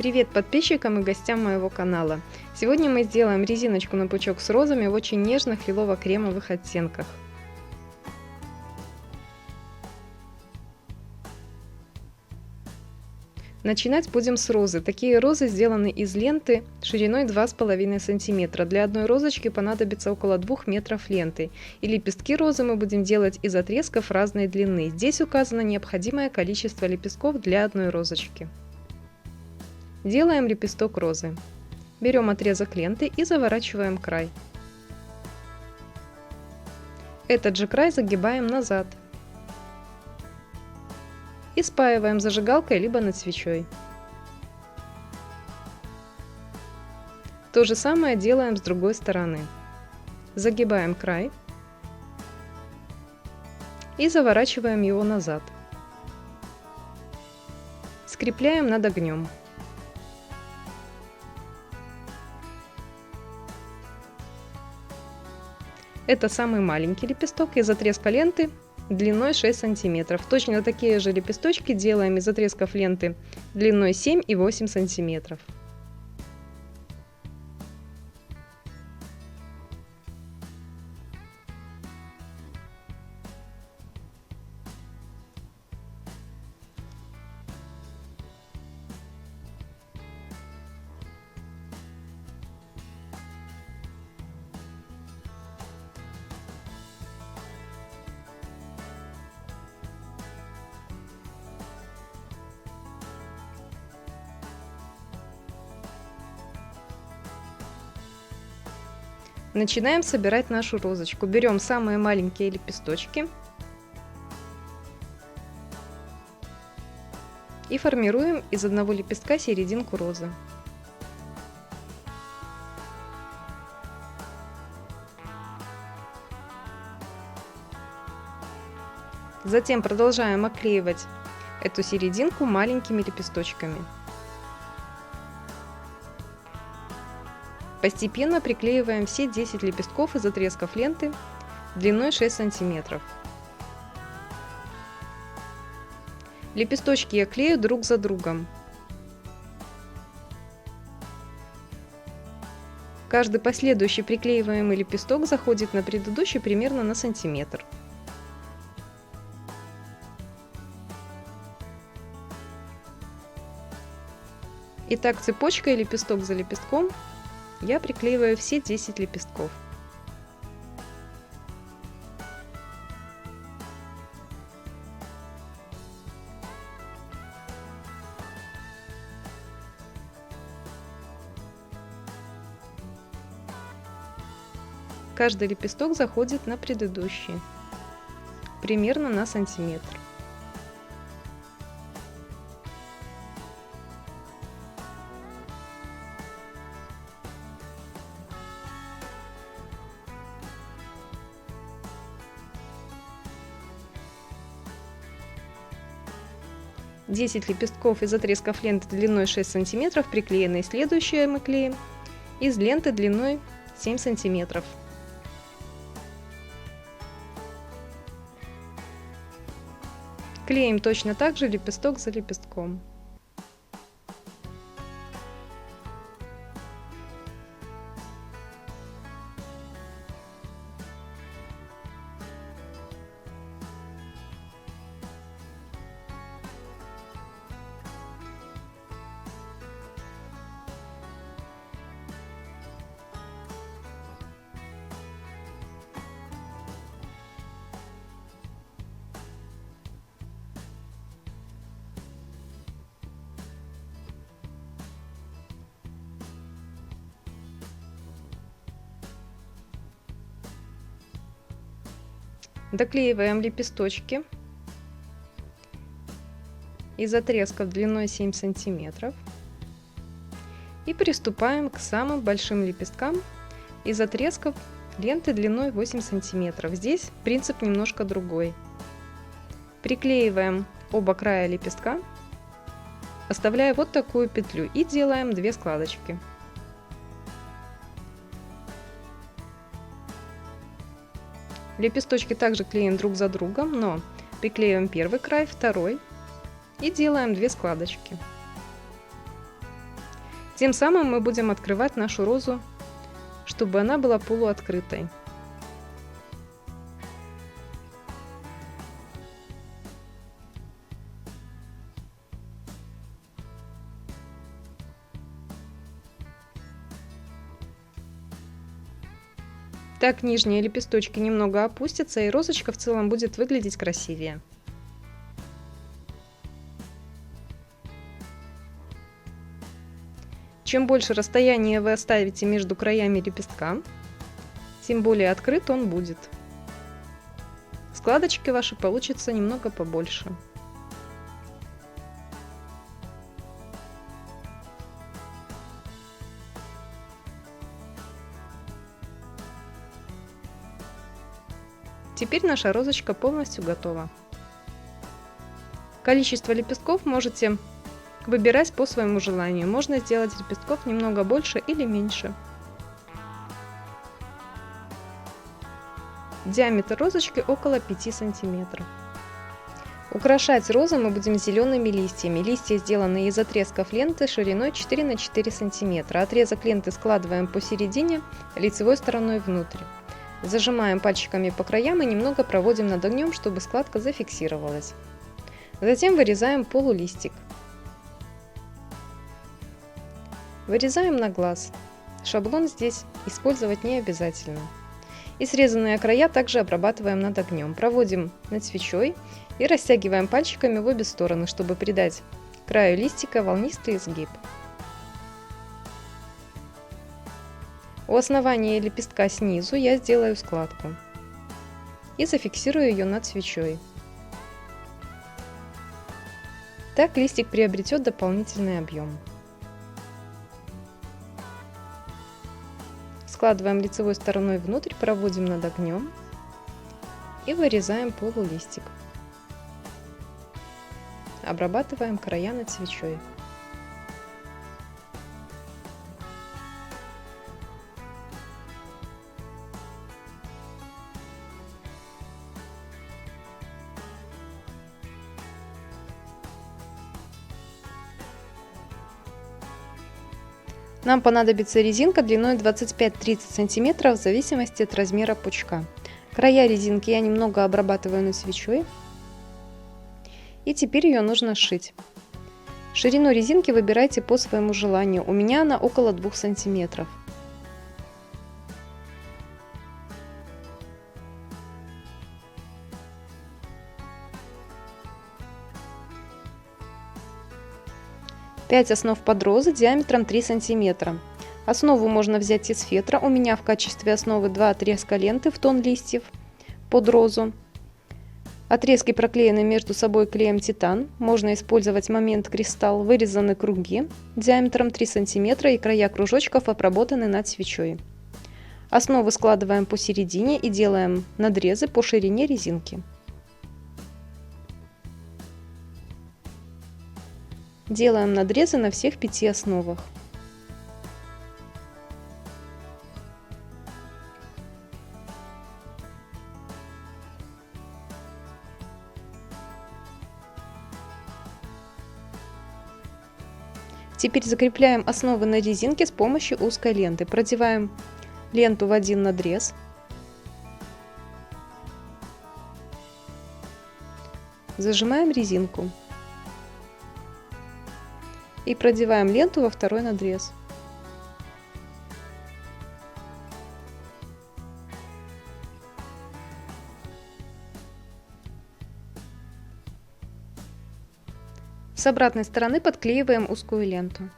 Привет подписчикам и гостям моего канала! Сегодня мы сделаем резиночку на пучок с розами в очень нежных лилово-кремовых оттенках. Начинать будем с розы. Такие розы сделаны из ленты шириной 2,5 см. Для одной розочки понадобится около 2 метров ленты. И лепестки розы мы будем делать из отрезков разной длины. Здесь указано необходимое количество лепестков для одной розочки. Делаем лепесток розы. Берем отрезок ленты и заворачиваем край. Этот же край загибаем назад. И спаиваем зажигалкой либо над свечой. То же самое делаем с другой стороны. Загибаем край и заворачиваем его назад. Скрепляем над огнем. Это самый маленький лепесток из отрезка ленты длиной 6 см. Точно такие же лепесточки делаем из отрезков ленты длиной 7 и 8 см. Начинаем собирать нашу розочку. Берем самые маленькие лепесточки и формируем из одного лепестка серединку розы. Затем продолжаем оклеивать эту серединку маленькими лепесточками. Постепенно приклеиваем все 10 лепестков из отрезков ленты длиной 6 см. Лепесточки я клею друг за другом. Каждый последующий приклеиваемый лепесток заходит на предыдущий примерно на сантиметр. И так цепочкой, лепесток за лепестком, я приклеиваю все 10 лепестков. Каждый лепесток заходит на предыдущий, примерно на сантиметр. Десять лепестков из отрезков ленты длиной 6 см приклеены. Следующее мы клеим из ленты длиной 7 см. Клеим точно так же лепесток за лепестком. Доклеиваем лепесточки из отрезков длиной 7 см и приступаем к самым большим лепесткам из отрезков ленты длиной 8 см. Здесь принцип немножко другой. Приклеиваем оба края лепестка, оставляя вот такую петлю, и делаем 2 складочки. Лепесточки также клеим друг за другом, но приклеиваем первый край, второй и делаем 2 складочки. Тем самым мы будем открывать нашу розу, чтобы она была полуоткрытой. Так нижние лепесточки немного опустятся, и розочка в целом будет выглядеть красивее. Чем больше расстояния вы оставите между краями лепестка, тем более открыт он будет. Складочки ваши получатся немного побольше. Теперь наша розочка полностью готова. Количество лепестков можете выбирать по своему желанию. Можно сделать лепестков немного больше или меньше. Диаметр розочки около 5 сантиметров. Украшать розы мы будем зелеными листьями. Листья сделаны из отрезков ленты шириной 4 на 4 сантиметра. Отрезок ленты складываем посередине, лицевой стороной внутрь. Зажимаем пальчиками по краям и немного проводим над огнем, чтобы складка зафиксировалась. Затем вырезаем полулистик. Вырезаем на глаз. Шаблон здесь использовать не обязательно. И срезанные края также обрабатываем над огнем. Проводим над свечой и растягиваем пальчиками в обе стороны, чтобы придать краю листика волнистый изгиб. У основания лепестка снизу я сделаю складку и зафиксирую ее над свечой. Так листик приобретет дополнительный объем. Складываем лицевой стороной внутрь, проводим над огнем и вырезаем полулистик. Обрабатываем края над свечой. Нам понадобится резинка длиной 25-30 см в зависимости от размера пучка. Края резинки я немного обрабатываю над свечой. И теперь ее нужно сшить. Ширину резинки выбирайте по своему желанию. У меня она около 2 см. Пять основ под розы диаметром 3 см. Основу можно взять из фетра. У меня в качестве основы 2 отрезка ленты в тон листьев под розу. Отрезки проклеены между собой клеем титан. Можно использовать момент кристалл. Вырезаны круги диаметром 3 см и края кружочков обработаны над свечой. Основы складываем посередине и делаем надрезы по ширине резинки. Делаем надрезы на всех 5 основах. Теперь закрепляем основы на резинке с помощью узкой ленты. Продеваем ленту в один надрез. Зажимаем резинку. И продеваем ленту во второй надрез. С обратной стороны подклеиваем узкую ленту.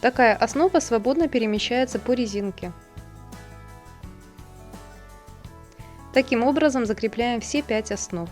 Такая основа свободно перемещается по резинке. Таким образом закрепляем все 5 основ.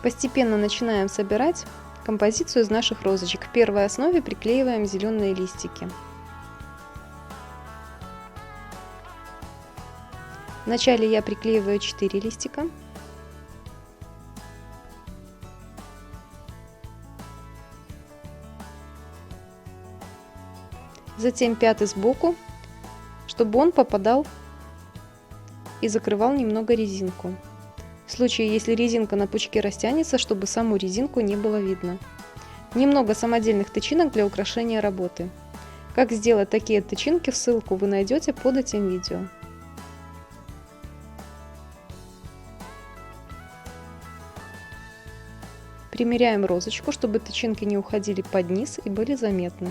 Постепенно начинаем собирать композицию из наших розочек. В первой основе приклеиваем зеленые листики. Вначале я приклеиваю 4 листика. Затем 5-й сбоку, чтобы он попадал и закрывал немного резинку. В случае, если резинка на пучке растянется, чтобы саму резинку не было видно. Немного самодельных тычинок для украшения работы. Как сделать такие тычинки, ссылку вы найдете под этим видео. Примеряем розочку, чтобы тычинки не уходили под низ и были заметны.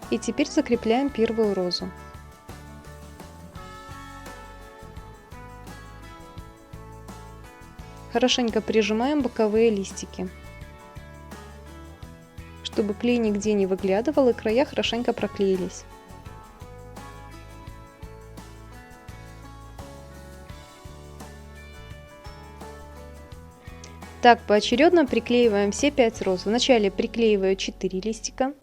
И теперь закрепляем первую розу. Хорошенько прижимаем боковые листики, чтобы клей нигде не выглядывал и края хорошенько проклеились. Так, поочередно приклеиваем все 5 роз. Вначале приклеиваю 4 листика.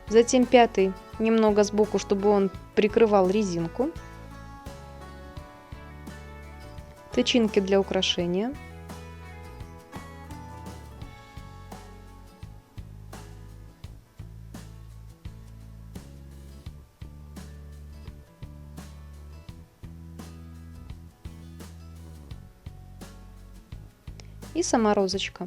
Затем 5-й немного сбоку, чтобы он прикрывал резинку. Тычинки для украшения. И сама розочка.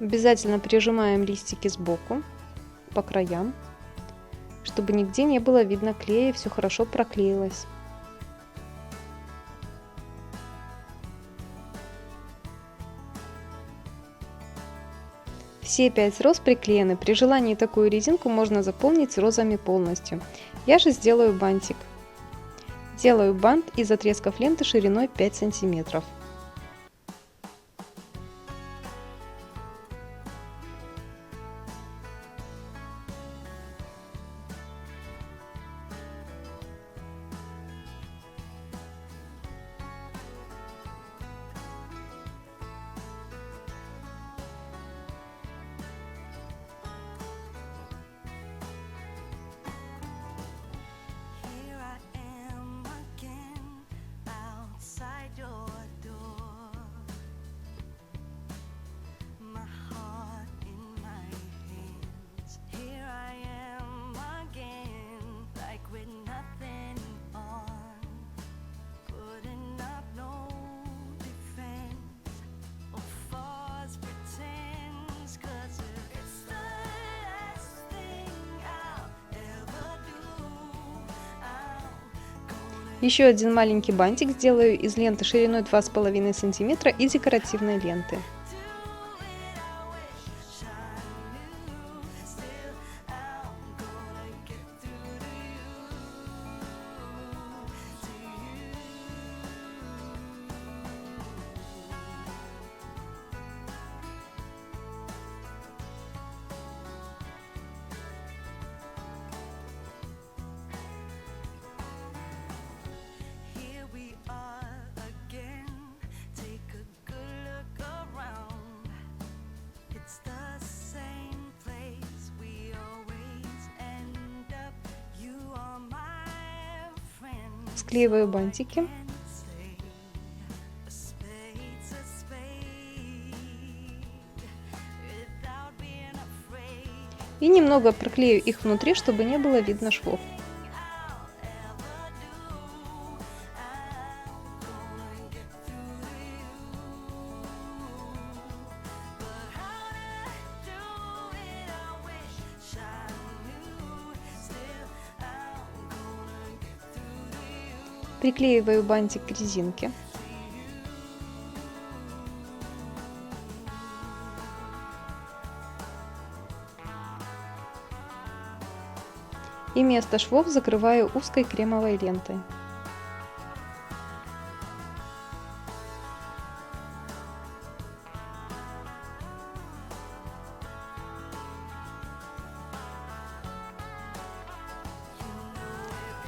Обязательно прижимаем листики сбоку, по краям, чтобы нигде не было видно клея, все хорошо проклеилось. Все 5 роз приклеены. При желании такую резинку можно заполнить розами полностью. Я же сделаю бантик. Делаю бант из отрезков ленты шириной 5 сантиметров. Еще один маленький бантик сделаю из ленты шириной 2,5 см и декоративной ленты. Склеиваю бантики. И немного проклею их внутри, чтобы не было видно швов. Приклеиваю бантик к резинке. И место швов закрываю узкой кремовой лентой.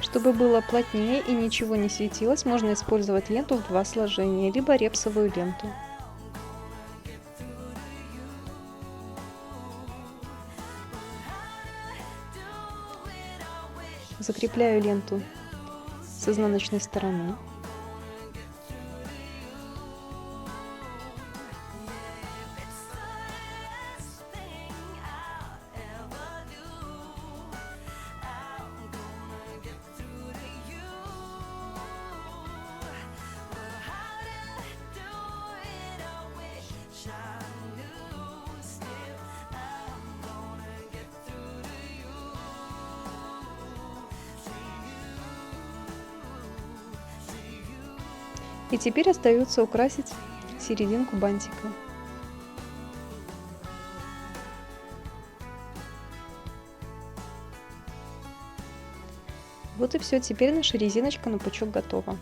Чтобы было плотнее и ничего не светилось, можно использовать ленту в 2 сложения, либо репсовую ленту. Закрепляю ленту с изнаночной стороны. И теперь остается украсить серединку бантика. Вот и все, теперь наша резиночка на пучок готова.